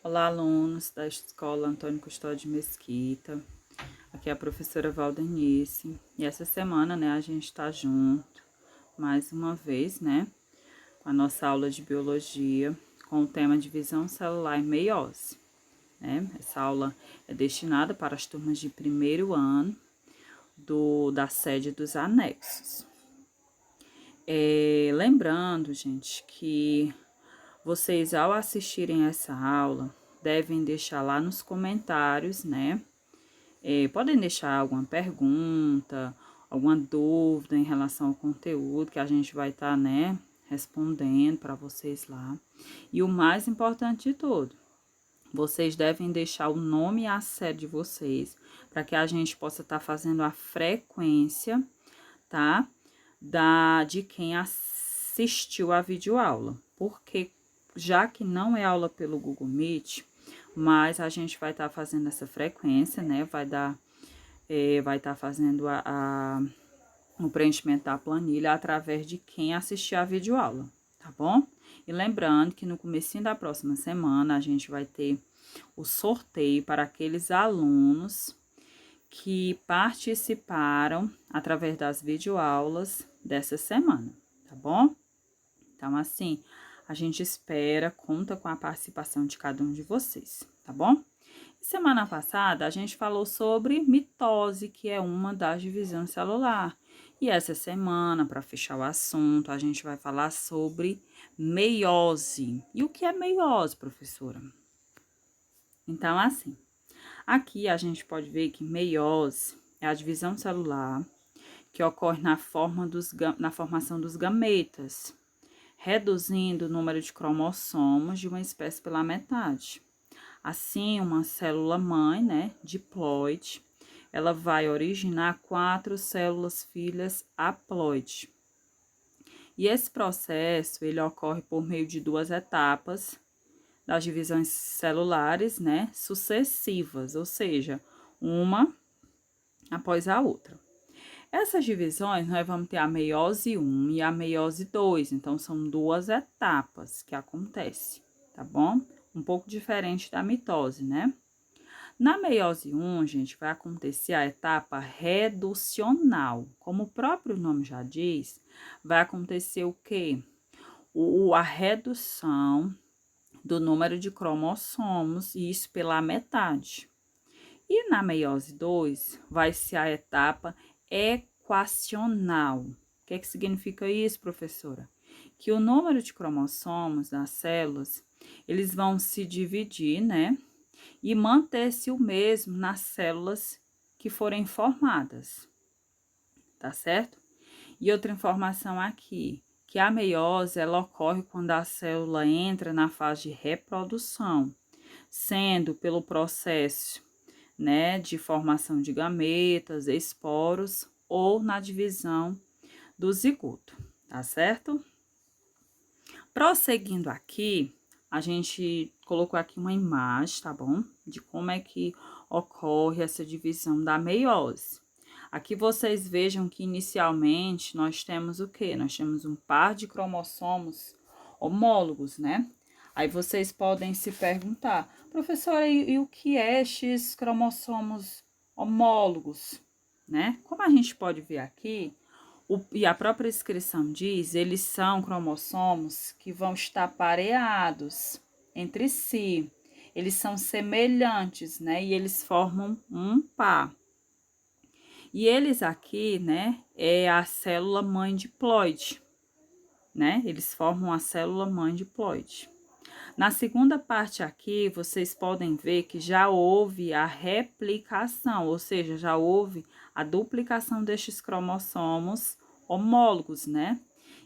Olá, alunos da Escola Antônio Custódio Mesquita. Aqui é a professora Valdenice. E essa semana, a gente está junto, mais uma vez, com a nossa aula de Biologia, com o tema Divisão Celular e Meiose, Essa aula é destinada para as turmas de primeiro ano da sede dos anexos. Lembrando, gente, que vocês, ao assistirem essa aula, devem deixar lá nos comentários, podem deixar alguma pergunta, alguma dúvida em relação ao conteúdo que a gente vai estar, respondendo para vocês lá. E o mais importante de tudo, vocês devem deixar o nome e a série de vocês, para que a gente possa estar fazendo a frequência, tá? De quem assistiu a videoaula. Porque já que não é aula pelo Google Meet, mas a gente vai estar fazendo essa frequência, vai estar fazendo o preenchimento da planilha através de quem assistir a videoaula, tá bom? E lembrando que no comecinho da próxima semana a gente vai ter o sorteio para aqueles alunos que participaram através das videoaulas dessa semana, tá bom? Então, assim, a gente conta com a participação de cada um de vocês, tá bom? E semana passada, a gente falou sobre mitose, que é uma das divisões celular. E essa semana, para fechar o assunto, a gente vai falar sobre meiose. E o que é meiose, professora? Então, assim, aqui a gente pode ver que meiose é a divisão celular que ocorre na formação dos gametas, reduzindo o número de cromossomos de uma espécie pela metade. Assim, uma célula-mãe, diploide, ela vai originar 4 células filhas haploide. E esse processo, ele ocorre por meio de 2 etapas das divisões celulares, sucessivas, ou seja, uma após a outra. Essas divisões, nós vamos ter a meiose 1 e a meiose 2, então são 2 etapas que acontecem, tá bom? Um pouco diferente da mitose, Na meiose 1, gente, vai acontecer a etapa reducional. Como o próprio nome já diz, vai acontecer o quê? A redução do número de cromossomos, e isso pela metade. E na meiose 2, vai ser a etapa equacional. O que significa isso, professora? Que o número de cromossomos das células, eles vão se dividir, e manter-se o mesmo nas células que forem formadas, tá certo? E outra informação aqui, que a meiose, ela ocorre quando a célula entra na fase de reprodução, sendo pelo processo de formação de gametas, esporos ou na divisão do zigoto, tá certo? Prosseguindo aqui, a gente colocou aqui uma imagem, tá bom? De como é que ocorre essa divisão da meiose. Aqui vocês vejam que inicialmente nós temos o quê? Nós temos um par de cromossomos homólogos, Aí vocês podem se perguntar, professora, e o que é estes cromossomos homólogos, Como a gente pode ver aqui, e a própria descrição diz, eles são cromossomos que vão estar pareados entre si. Eles são semelhantes, E eles formam um par. E eles aqui, é a célula mãe diploide, Eles formam a célula mãe diploide. Na segunda parte aqui, vocês podem ver que já houve a replicação, ou seja, já houve a duplicação destes cromossomos homólogos,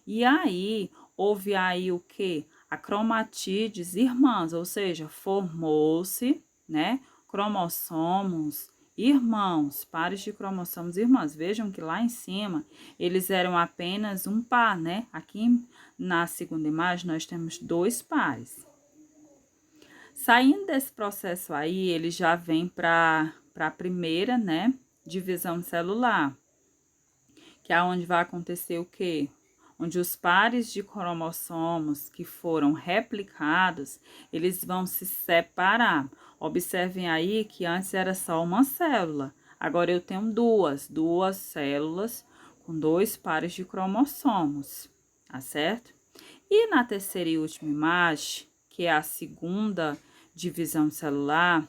E aí, houve aí o quê? A cromatídeos irmãs, ou seja, formou-se, cromossomos irmãos, pares de cromossomos irmãs. Vejam que lá em cima, eles eram apenas um par, Aqui na segunda imagem, nós temos 2 pares. Saindo desse processo aí, ele já vem para a primeira, divisão celular, que é onde vai acontecer o quê? onde os pares de cromossomos que foram replicados, eles vão se separar. Observem aí que antes era só uma célula, agora eu tenho duas células com 2 pares de cromossomos, tá certo? E na terceira e última imagem, que é a segunda divisão celular,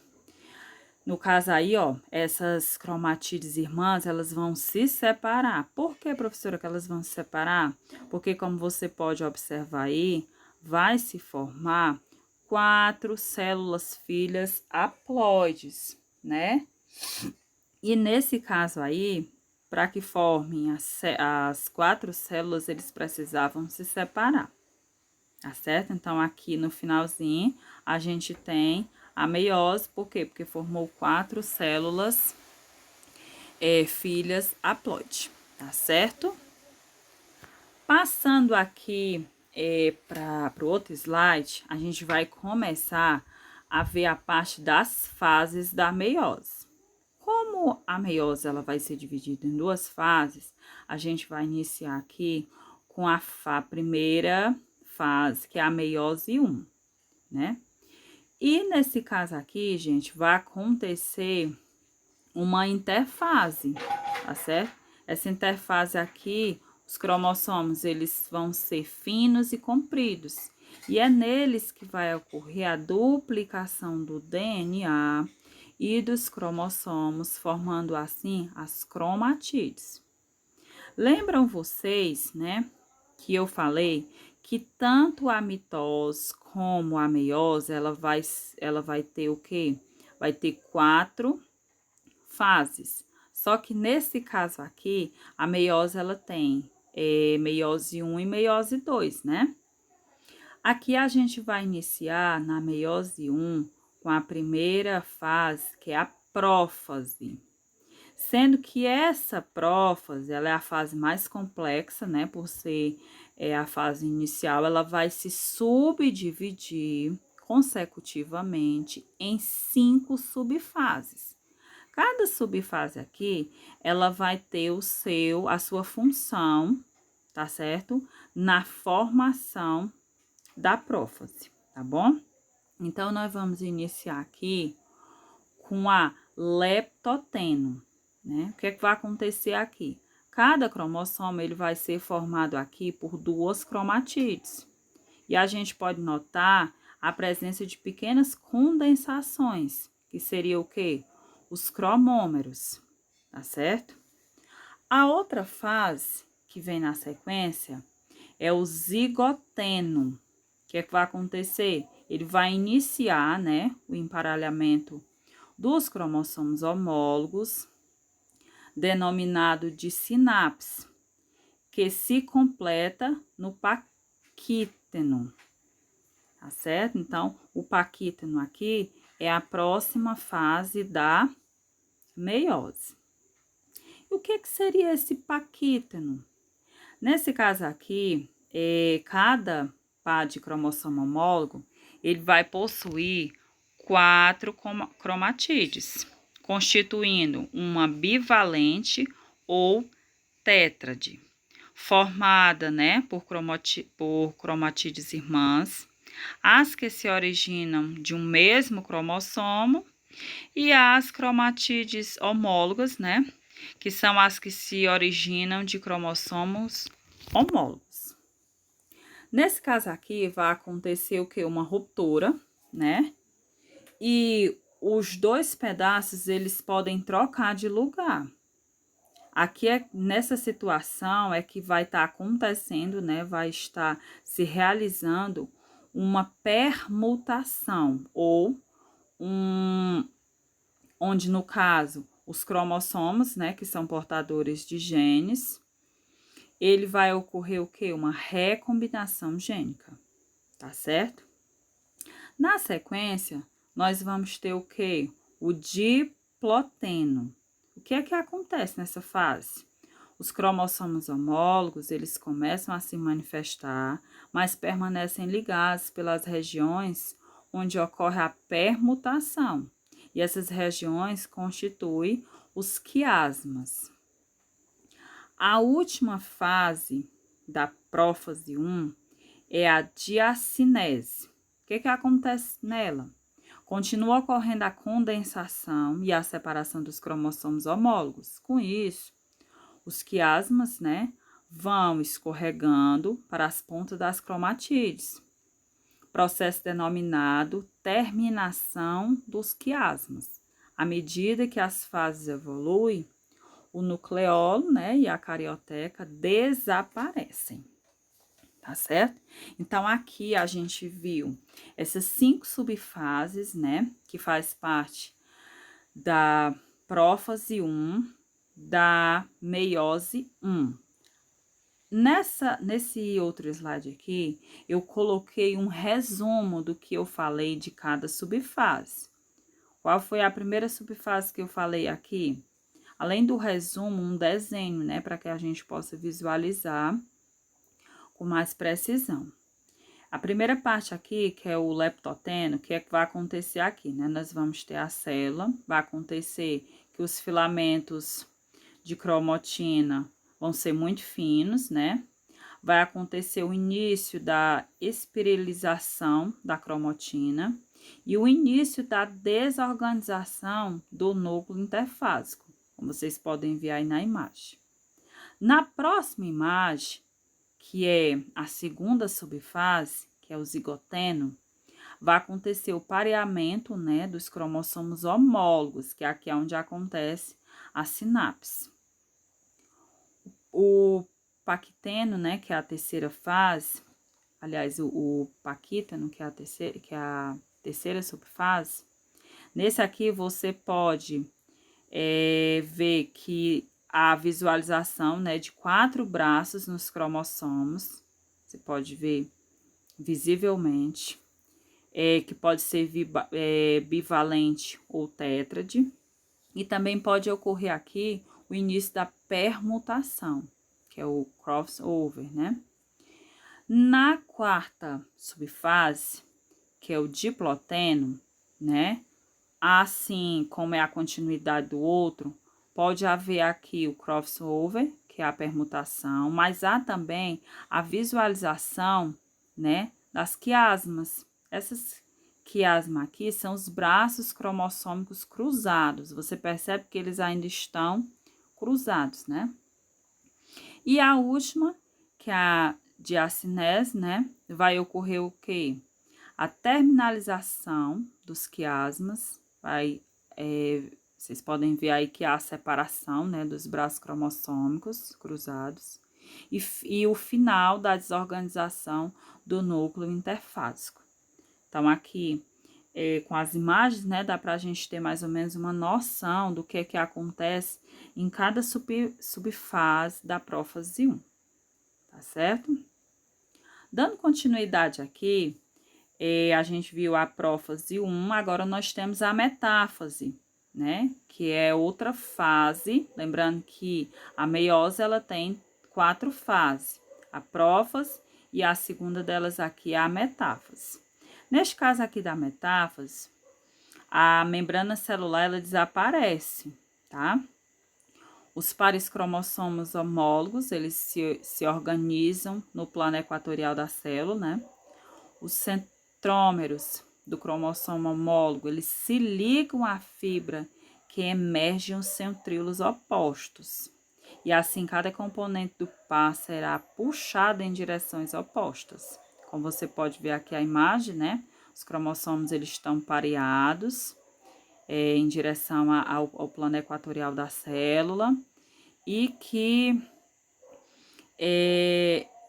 no caso aí, ó, essas cromatídeos irmãs, elas vão se separar. Por que, professora, que elas vão se separar? Porque, como você pode observar aí, vai se formar 4 células filhas haploides, né? E nesse caso aí, para que formem as 4 células, eles precisavam se separar, tá certo? Então, aqui no finalzinho, a gente tem a meiose, por quê? Porque formou 4 células filhas haploide, tá certo? Passando aqui para o outro slide, a gente vai começar a ver a parte das fases da meiose. Como a meiose ela vai ser dividida em 2 fases, a gente vai iniciar aqui com a primeira fase, que é a meiose 1, né? E nesse caso aqui, gente, vai acontecer uma interfase, tá certo? Essa interfase aqui, os cromossomos, eles vão ser finos e compridos. E é neles que vai ocorrer a duplicação do DNA e dos cromossomos, formando assim as cromatídeos. Lembram vocês, né, que eu falei que tanto a mitose como a meiose, ela vai ter o quê? Vai ter 4 fases. Só que nesse caso aqui, a meiose, ela tem meiose 1 e meiose 2, né? Aqui a gente vai iniciar na meiose 1 com a primeira fase, que é a prófase. Sendo que essa prófase, ela é a fase mais complexa, né? Por ser a fase inicial, ela vai se subdividir consecutivamente em 5 subfases. Cada subfase aqui, ela vai ter a sua função, tá certo? Na formação da prófase, tá bom? Então, nós vamos iniciar aqui com a leptoteno, né? O que é que vai acontecer aqui? Cada cromossomo, ele vai ser formado aqui por 2 cromatídeos. E a gente pode notar a presença de pequenas condensações, que seria o quê? Os cromômeros, tá certo? A outra fase que vem na sequência é o zigoteno. O que é que vai acontecer? Ele vai iniciar, né, o emparelhamento dos cromossomos homólogos, denominado de sinapse, que se completa no paquíteno, tá certo? Então, o paquíteno aqui é a próxima fase da meiose. E o que seria esse paquíteno? Nesse caso aqui, cada par de cromossomo homólogo, ele vai possuir 4 cromatídeos, constituindo uma bivalente ou tétrade, formada, né, por cromatídeos irmãs, as que se originam de um mesmo cromossomo e as cromatídeos homólogas, né, que são as que se originam de cromossomos homólogos. Nesse caso aqui, vai acontecer o que? Uma ruptura, né? E os 2 pedaços, eles podem trocar de lugar. Aqui, nessa situação, é que vai estar acontecendo, né? Vai estar se realizando uma permutação, ou onde, no caso, os cromossomos, né, que são portadores de genes, ele vai ocorrer o quê? Uma recombinação gênica, tá certo? Na sequência, nós vamos ter o quê? O diploteno. O que é que acontece nessa fase? Os cromossomos homólogos, eles começam a se manifestar, mas permanecem ligados pelas regiões onde ocorre a permutação. E essas regiões constituem os quiasmas. A última fase da prófase 1 é a diacinese. O que acontece nela? Continua ocorrendo a condensação e a separação dos cromossomos homólogos. Com isso, os quiasmas, né, vão escorregando para as pontas das cromatídeos. Processo denominado terminação dos quiasmas. À medida que as fases evoluem, o nucleolo, né, e a carioteca desaparecem. Tá certo? Então, aqui a gente viu essas 5 subfases, né, que faz parte da prófase 1, da meiose 1. Nesse outro slide aqui, eu coloquei um resumo do que eu falei de cada subfase. Qual foi a primeira subfase que eu falei aqui? Além do resumo, um desenho, né, para que a gente possa visualizar com mais precisão. A primeira parte aqui, que é o leptoteno, o que é que vai acontecer aqui, né? Nós vamos ter a célula, vai acontecer que os filamentos de cromatina vão ser muito finos, né? Vai acontecer o início da espiralização da cromatina e o início da desorganização do núcleo interfásico, como vocês podem ver aí na imagem. Na próxima imagem, que é a segunda subfase, que é o zigoteno, vai acontecer o pareamento, né, dos cromossomos homólogos, que aqui é onde acontece a sinapse. O paquiteno, né, que é a terceira fase, aliás, o paquítano, que é a terceira subfase, nesse aqui você pode ver que a visualização, né, de 4 braços nos cromossomos, você pode ver visivelmente, que pode ser bivalente ou tétrade, e também pode ocorrer aqui o início da permutação, que é o crossover, né? Na quarta subfase, que é o diploteno, né? Assim como é a continuidade do outro, pode haver aqui o crossover, que é a permutação, mas há também a visualização, né, das quiasmas. Essas quiasmas aqui são os braços cromossômicos cruzados. Você percebe que eles ainda estão cruzados, né? E a última, que é a diacinese, né, vai ocorrer o quê? A terminalização dos quiasmas, vocês podem ver aí que há a separação, né, dos braços cromossômicos cruzados e o final da desorganização do núcleo interfásico. Então, aqui, com as imagens, né, dá para a gente ter mais ou menos uma noção do que acontece em cada subfase da prófase 1, tá certo? Dando continuidade aqui, a gente viu a prófase 1, agora nós temos a metáfase, né? Que é outra fase, lembrando que a meiose, ela tem 4 fases, a prófase e a segunda delas aqui é a metáfase. Neste caso aqui da metáfase, a membrana celular, ela desaparece, tá? Os pares cromossomos homólogos, eles se organizam no plano equatorial da célula, né? Os centrômeros do cromossomo homólogo, eles se ligam à fibra que emerge os centríolos opostos. E assim, cada componente do par será puxado em direções opostas. Como você pode ver aqui a imagem, né? Os cromossomos, eles estão pareados em direção ao plano equatorial da célula. E que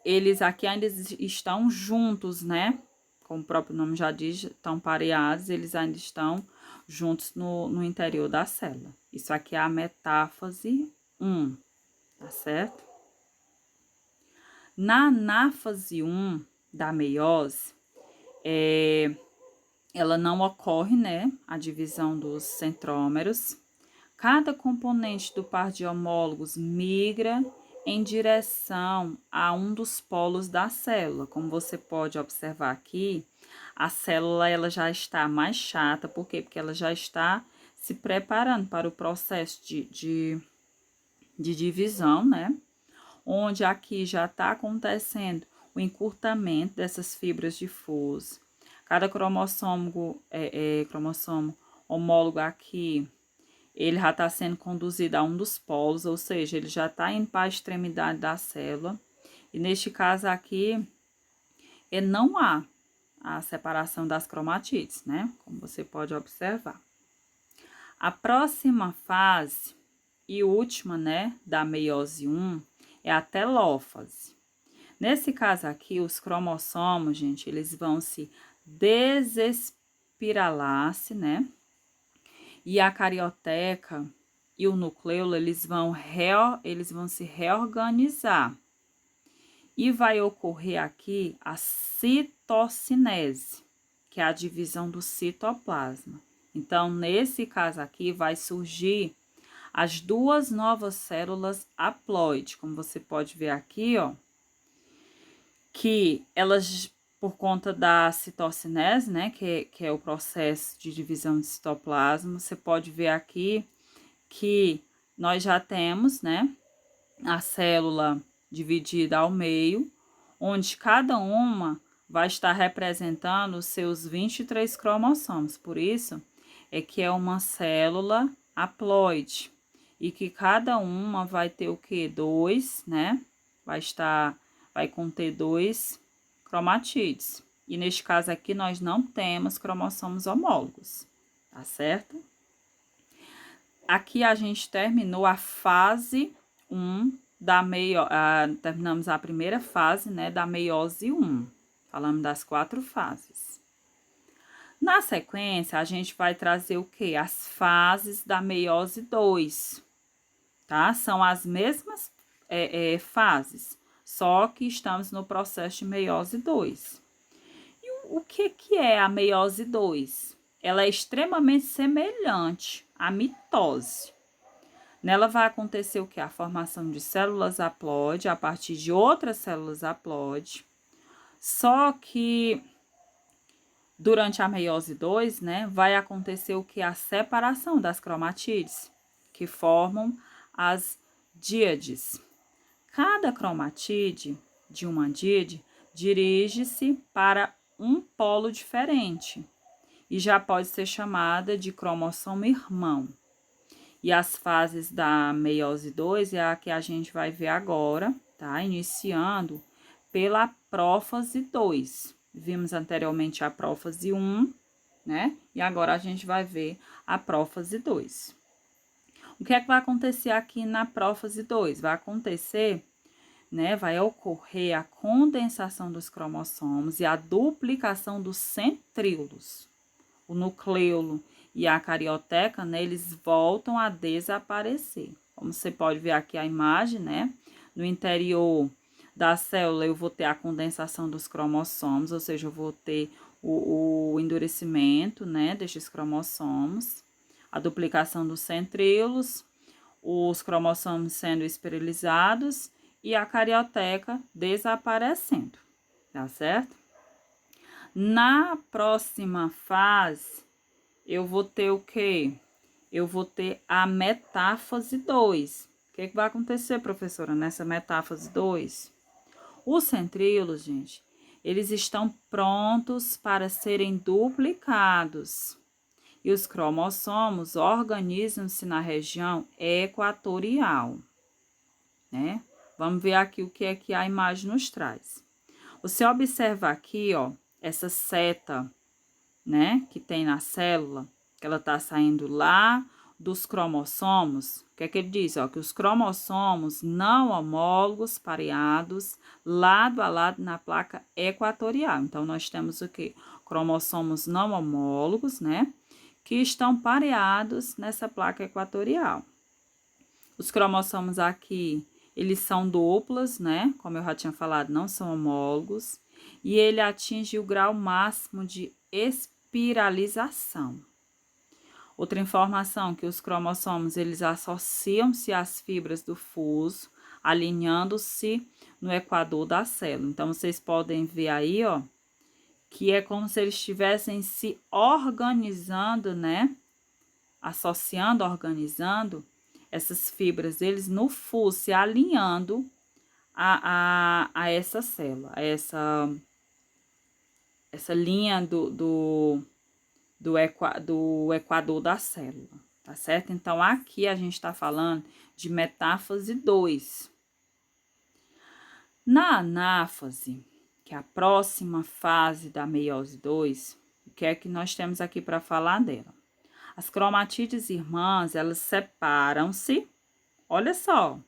eles aqui ainda estão juntos, né? Como o próprio nome já diz, estão pareados, eles ainda estão juntos no interior da célula. Isso aqui é a metáfase 1, tá certo? Na anáfase 1 da meiose, ela não ocorre, né? A divisão dos centrômeros. Cada componente do par de homólogos migra em direção a um dos polos da célula. Como você pode observar aqui, a célula ela já está mais chata. Por quê? Porque ela já está se preparando para o processo de divisão, né? onde aqui já está acontecendo o encurtamento dessas fibras de fuso. Cada cromossomo, cromossomo homólogo aqui, ele já está sendo conduzido a um dos polos, ou seja, ele já está indo para a extremidade da célula. E neste caso aqui, não há a separação das cromatídeos, né? Como você pode observar. A próxima fase e última, né, da meiose 1 é a telófase. Nesse caso aqui, os cromossomos, gente, eles vão se desespiralar-se, né? E a carioteca e o nucleolo, eles vão se reorganizar. E vai ocorrer aqui a citocinese, que é a divisão do citoplasma. Então, nesse caso aqui, vai surgir as duas novas células haploide, como você pode ver aqui, ó, que elas, por conta da citocinese, né, que é o processo de divisão de citoplasma, você pode ver aqui que nós já temos, né, a célula dividida ao meio, onde cada uma vai estar representando os seus 23 cromossomos. Por isso, é que é uma célula haploide. E que cada uma vai ter o quê? 2, né? Vai conter 2 cromatídeos. E neste caso aqui, nós não temos cromossomos homólogos, tá certo? Aqui a gente terminou a fase 1 terminamos a primeira fase, né, da meiose 1. Falamos das 4 fases. Na sequência, a gente vai trazer o quê? As fases da meiose 2, tá? São as mesmas fases, só que estamos no processo de meiose 2. E o que é a meiose 2? Ela é extremamente semelhante à mitose. Nela vai acontecer o que? A formação de células haploide a partir de outras células haploide. Só que durante a meiose 2, né, vai acontecer o que? A separação das cromatídeos, que formam as díades. Cada cromatídeo de uma díade dirige-se para um polo diferente e já pode ser chamada de cromossomo irmão. E as fases da meiose 2 é a que a gente vai ver agora, tá? Iniciando pela prófase 2. Vimos anteriormente a prófase 1, né? E agora a gente vai ver a prófase 2. O que é que vai acontecer aqui na prófase 2? Vai acontecer, né? Vai ocorrer a condensação dos cromossomos e a duplicação dos centríolos. O nucleolo e a carioteca, né, eles voltam a desaparecer. Como você pode ver aqui a imagem, né? No interior da célula eu vou ter a condensação dos cromossomos, ou seja, eu vou ter o endurecimento, né, destes cromossomos, a duplicação dos centríolos, os cromossomos sendo esterilizados e a carioteca desaparecendo, tá certo? Na próxima fase, eu vou ter o quê? Eu vou ter a metáfase 2. O que vai acontecer, professora, nessa metáfase 2? Os centríolos, gente, eles estão prontos para serem duplicados. E os cromossomos organizam-se na região equatorial, né? Vamos ver aqui o que é que a imagem nos traz. Você observa aqui, ó, essa seta, né, que tem na célula, que ela tá saindo lá dos cromossomos. O que é que ele diz? Ó, que os cromossomos não homólogos pareados lado a lado na placa equatorial. Então, nós temos o quê? Cromossomos não homólogos, né, que estão pareados nessa placa equatorial. Os cromossomos aqui, eles são duplos, né, como eu já tinha falado, não são homólogos. E ele atinge o grau máximo de espiralização. Outra informação, que os cromossomos, eles associam-se às fibras do fuso, alinhando-se no equador da célula. Então, vocês podem ver aí, ó, que é como se eles estivessem se organizando, né? Associando, organizando essas fibras deles no fuso, se alinhando a essa célula, a essa linha do equador da célula, tá certo? Então, aqui a gente está falando de metáfase 2. Na anáfase, que é a próxima fase da meiose 2, o que é que nós temos aqui para falar dela? As cromatídees irmãs, elas separam-se, olha só,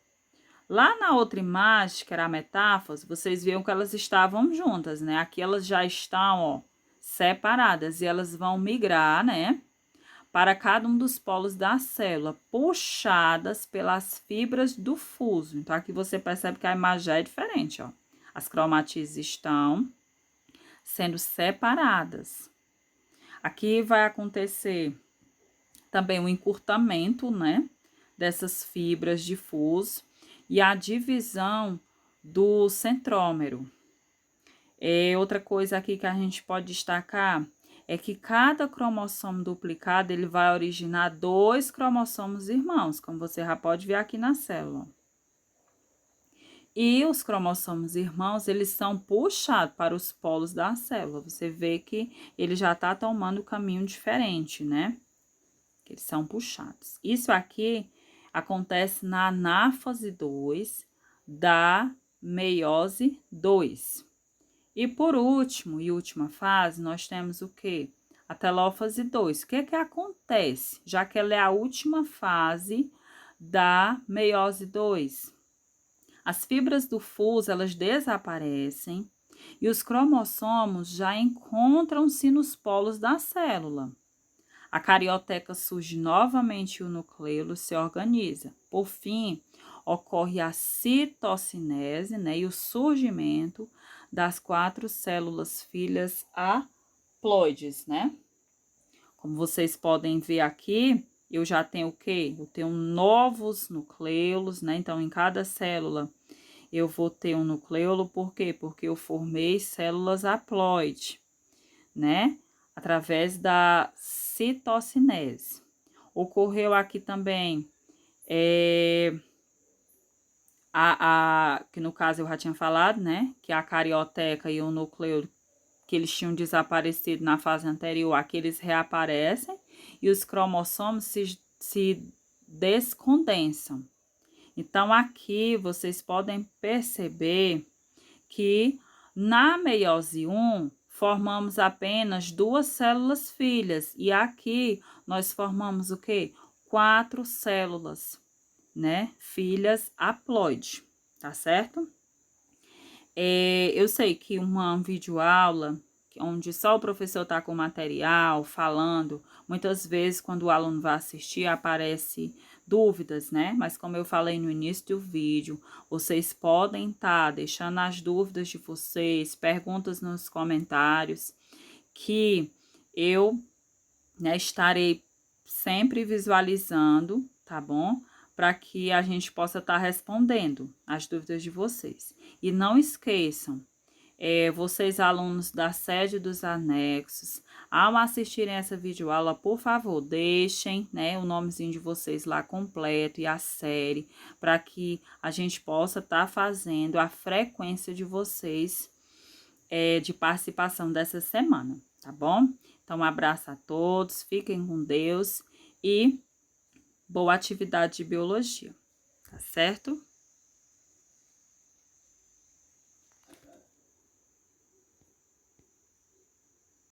lá na outra imagem, que era a metáfase, vocês viram que elas estavam juntas, né? Aqui elas já estão, ó, separadas e elas vão migrar, né, para cada um dos polos da célula, puxadas pelas fibras do fuso. Então, aqui você percebe que a imagem já é diferente, ó. As cromatídees estão sendo separadas. Aqui vai acontecer também o encurtamento, né, dessas fibras de fuso e a divisão do centrômero. Outra coisa aqui que a gente pode destacar é que cada cromossomo duplicado, ele vai originar 2 cromossomos irmãos, como você já pode ver aqui na célula. E os cromossomos irmãos, eles são puxados para os polos da célula. Você vê que ele já está tomando um caminho diferente, né? Eles são puxados. Isso aqui acontece na anáfase 2 da meiose 2. E por último, e última fase, nós temos o quê? A telófase 2. O que é que acontece? Já que ela é a última fase da meiose 2. As fibras do fuso, elas desaparecem e os cromossomos já encontram-se nos polos da célula. A carioteca surge novamente e o núcleo se organiza. Por fim, ocorre a citocinese, né, e o surgimento das 4 células filhas haploides, né? Como vocês podem ver aqui, eu já tenho o quê? Eu tenho novos nucleolos, né? Então, em cada célula, eu vou ter um nucleolo, por quê? Porque eu formei células haploide, né? Através da citocinese. Ocorreu aqui também que no caso eu já tinha falado, né? Que a carioteca e o núcleo que eles tinham desaparecido na fase anterior, aqui eles reaparecem e os cromossomos se descondensam. Então, aqui vocês podem perceber que na meiose 1 formamos apenas 2 células filhas e aqui nós formamos o quê? 4 células, né? Filhas haploide, tá certo? Eu sei que uma videoaula, onde só o professor está com material, falando, muitas vezes quando o aluno vai assistir aparece dúvidas, né? Mas como eu falei no início do vídeo, vocês podem estar deixando as dúvidas de vocês, perguntas nos comentários, que eu, né, estarei sempre visualizando, tá bom? Para que a gente possa estar respondendo as dúvidas de vocês. E não esqueçam, vocês alunos da sede dos anexos, ao assistirem essa videoaula, por favor, deixem, né, o nomezinho de vocês lá completo e a série, para que a gente possa estar fazendo a frequência de vocês de participação dessa semana, tá bom? Então, um abraço a todos, fiquem com Deus e boa atividade de biologia, tá certo?